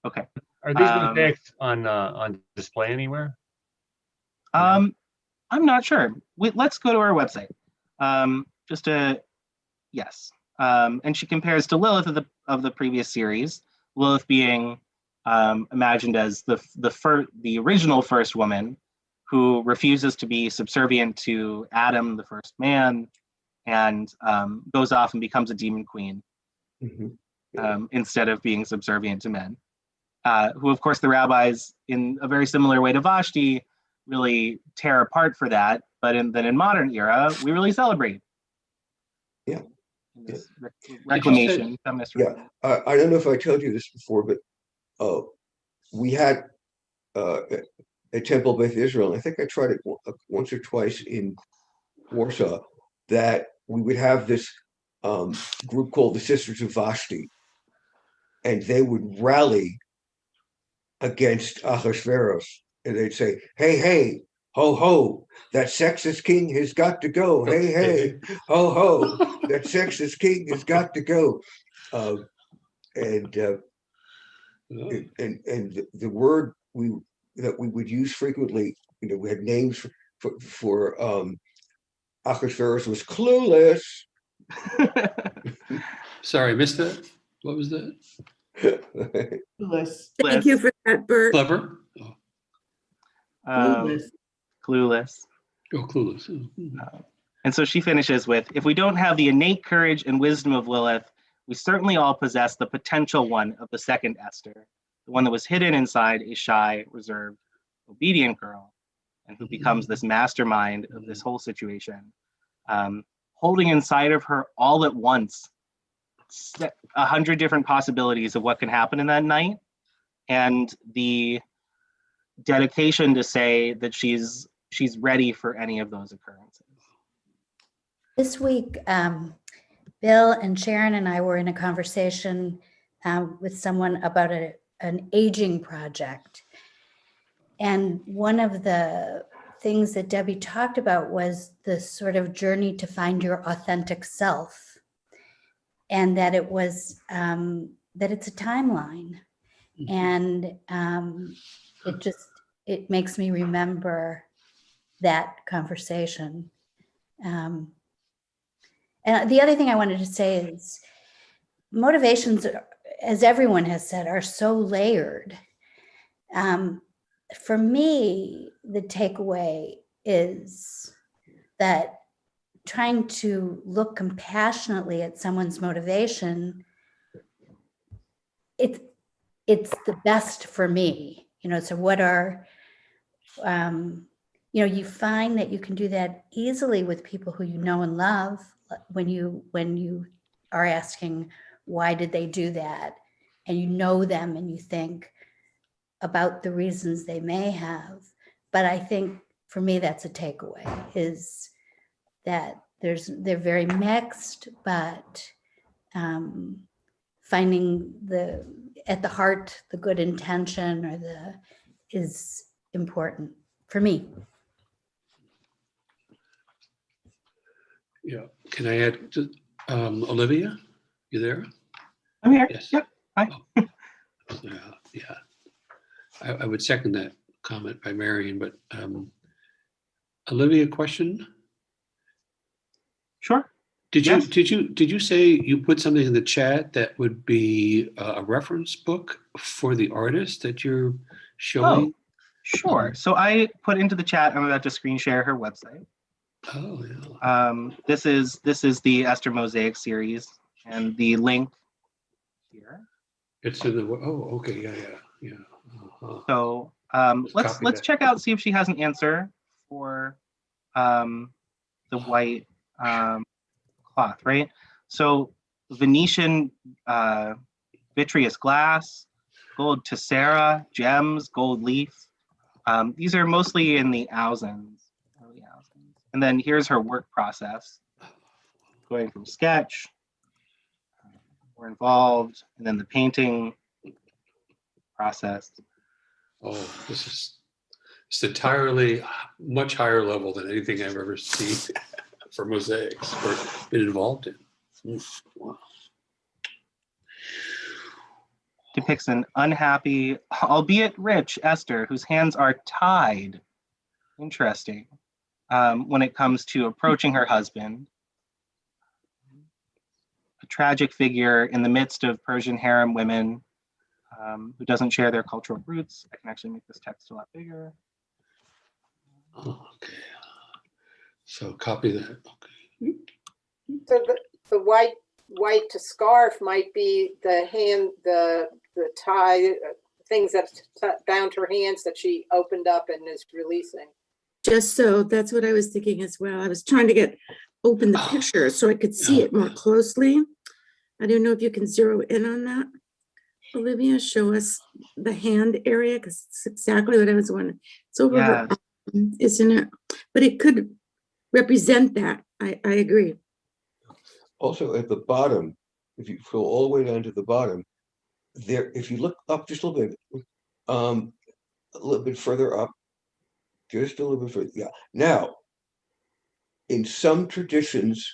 Okay. Are these mosaics on display anywhere? I'm not sure. Let's go to our website. Yes. And she compares to Lilith of the previous series. Lilith being imagined as the original first woman who refuses to be subservient to Adam, the first man, and goes off and becomes a demon queen instead of being subservient to men. Who, of course, the rabbis, in a very similar way to Vashti, really tear apart for that. But then in modern era, we really celebrate. Yeah. Reclamation. Yeah. I don't know if I told you this before, but we had a temple Beth Israel, and I think I tried it once or twice in Warsaw, that we would have this group called the Sisters of Vashti, and they would rally against Ahasuerus, and they'd say, "Hey, hey, ho, ho, that sexist king has got to go. Hey, hey, ho, ho, that sexist king has got to go." And the word that we would use frequently, we had names for Ahasuerus was clueless. Sorry, I missed that. What was that? Clueless. Thank you for that, Bert. Clever? Clueless. Clueless. Oh, clueless. Oh. And so she finishes with, if we don't have the innate courage and wisdom of Lilith, we certainly all possess the potential one of the second Esther, the one that was hidden inside a shy, reserved, obedient girl, and who becomes this mastermind of this whole situation, holding inside of her all at once 100 different possibilities of what can happen in that night, and the dedication to say that she's ready for any of those occurrences. This week, Bill and Sharon and I were in a conversation with someone about an aging project. And one of the things that Debbie talked about was the sort of journey to find your authentic self. And that it was, that it's a timeline. And it makes me remember that conversation. And the other thing I wanted to say is motivations, as everyone has said, are so layered. For me, the takeaway is that trying to look compassionately at someone's motivation, it's the best for me. So what are, you find that you can do that easily with people who you know and love when you are asking, why did they do that? And you know them and you think about the reasons they may have. But I think for me, that's a takeaway, is that they're very mixed, but finding at the heart, the good intention is important for me. Yeah. Can I add, Olivia? You there? I'm here. Yes. Yep. Hi. Yeah. I would second that comment by Marion, but Olivia, question? Sure. Did Yes. you say you put something in the chat that would be a reference book for the artist that you're showing? Sure. So I put into the chat, I'm about to screen share her website. Oh, yeah. This is the Esther Mosaic series, and the link here. It's in the, okay, yeah. Uh-huh. So let's Copy that. check out, see if she has an answer for the white cloth, right? So Venetian vitreous glass, gold tessera, gems, gold leaf. These are mostly in the thousands, early thousands. And then here's her work process, going from sketch, more involved, and then the painting process. Oh, it's entirely much higher level than anything I've ever seen for mosaics or been involved in. Wow. Depicts an unhappy, albeit rich, Esther, whose hands are tied. Interesting. When it comes to approaching her husband. A tragic figure in the midst of Persian harem women who doesn't share their cultural roots. I can actually make this text a lot bigger. Oh, okay. So copy that. Okay. So the white to scarf might be the hand, the tie, things that bound her hands that she opened up and is releasing. Just so, that's what I was thinking as well. I was trying to open the picture so I could see it more closely. I don't know if you can zero in on that. Olivia, show us the hand area, because it's exactly what I was wondering. It's over her arm, isn't it? But it could represent that. I agree. Also at the bottom, if you go all the way down to the bottom, there, if you look up just a little bit further up, just a little bit further. Yeah. Now, in some traditions,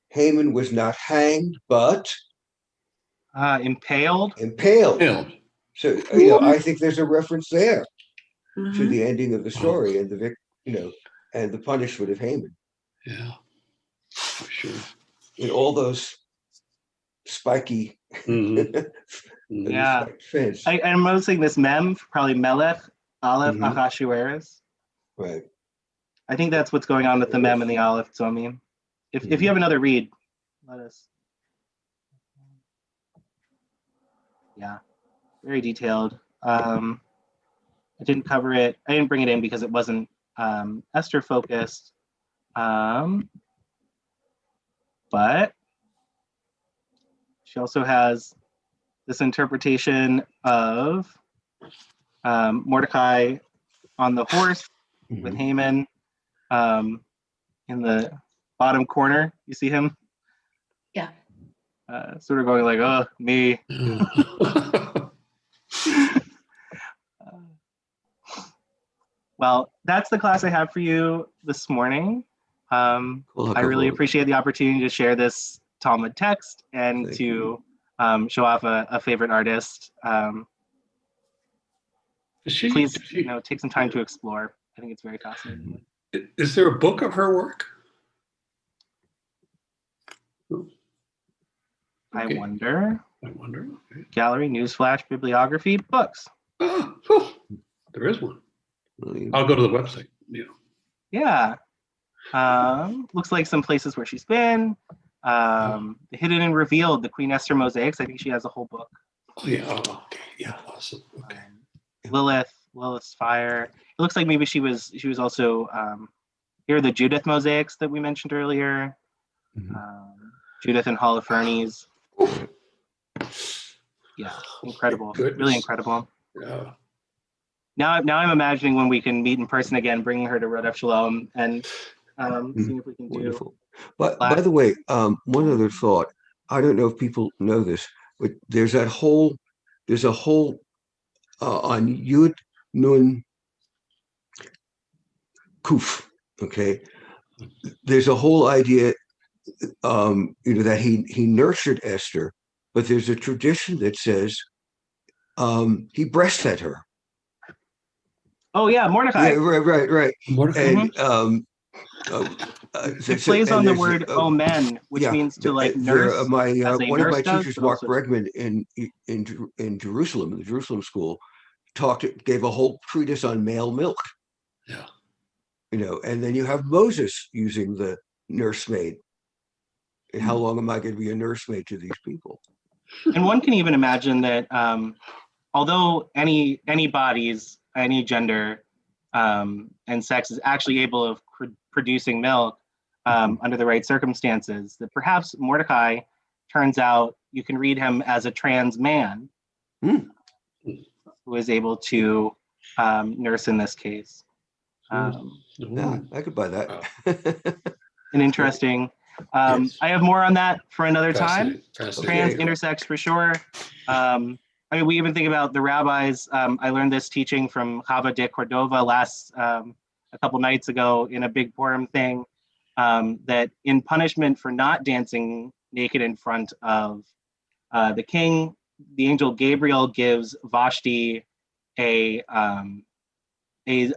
Haman was not hanged, but impaled. Impaled. So I think there's a reference there to the ending of the story and the and the punishment of Haman. Yeah, for sure. In all those spiky Yeah. fins. I'm noticing this mem, probably Melech, Aleph, Ahasuerus. Right. I think that's what's going on with the mem and the Aleph. So I mean, if you have another read, let us. Yeah, very detailed. I didn't cover it. I didn't bring it in because it wasn't Esther focused. But she also has this interpretation of Mordecai on the horse with Haman in the bottom corner. You see him? Yeah. Sort of going like, oh, me. Well, that's the class I have for you this morning. I really appreciate the opportunity to share this Talmud text and to show off a favorite artist. Please, take some time to explore. I think it's very fascinating. Is there a book of her work? I wonder. Okay. Gallery, newsflash, bibliography, books. There is one. I'll go to the website. Yeah. Looks like some places where she's been. Hidden and Revealed, the Queen Esther Mosaics. I think she has a whole book. Oh, yeah. Oh, okay. Yeah. Awesome. Okay. Lilith's Fire. It looks like maybe she was also here are the Judith mosaics that we mentioned earlier. Judith and Holofernes. Yeah, incredible. Really incredible. Yeah. Now I'm imagining when we can meet in person again, bringing her to Rodef Shalom and seeing if we can do. But by the way, one other thought. I don't know if people know this, but there's a whole on Yud Nun Kuf, okay, there's a whole idea, that he nurtured Esther, but there's a tradition that says he breastfed her. Oh yeah, Mordecai. Yeah, right. Mordecai. And It plays on the word omen, which means to like nurse. As a one of nurse my does, teachers, but Mark also- Bregman, in Jerusalem, in the Jerusalem school, gave a whole treatise on male milk. Yeah. And then you have Moses using the nursemaid. And how long am I going to be a nursemaid to these people? And one can even imagine that although any bodies, any gender and sex is actually able of producing milk under the right circumstances, that perhaps Mordecai turns out you can read him as a trans man who is able to nurse in this case. Yeah, I could buy that. An interesting. Yes. I have more on that for another time. Fascinating. Trans, intersex for sure. I mean, we even think about the rabbis. I learned this teaching from Chava de Cordova a couple nights ago in a big Purim thing, that in punishment for not dancing naked in front of the king, the angel Gabriel gives Vashti I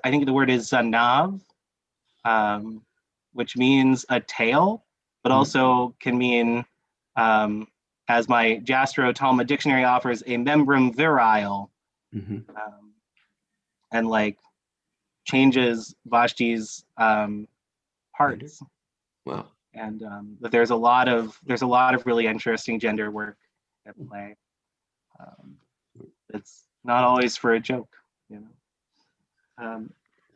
think the word is zanav, which means a tail, but also can mean, as my Jastrow Talmud dictionary offers, a membrum virile, and like changes Vashti's parts. Wow. And but there's a lot of really interesting gender work at play. It's not always for a joke,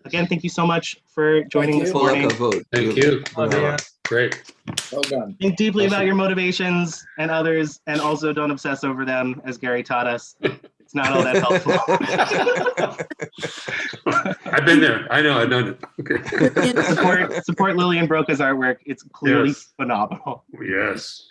Again, thank you so much for joining this morning. Thank you. Great. Well done. Think deeply about your motivations and others, and also don't obsess over them, as Gary taught us. It's not all that helpful. I've been there. I know. I've done it. Okay. Support Lillian Broca's artwork. It's clearly phenomenal. Yes.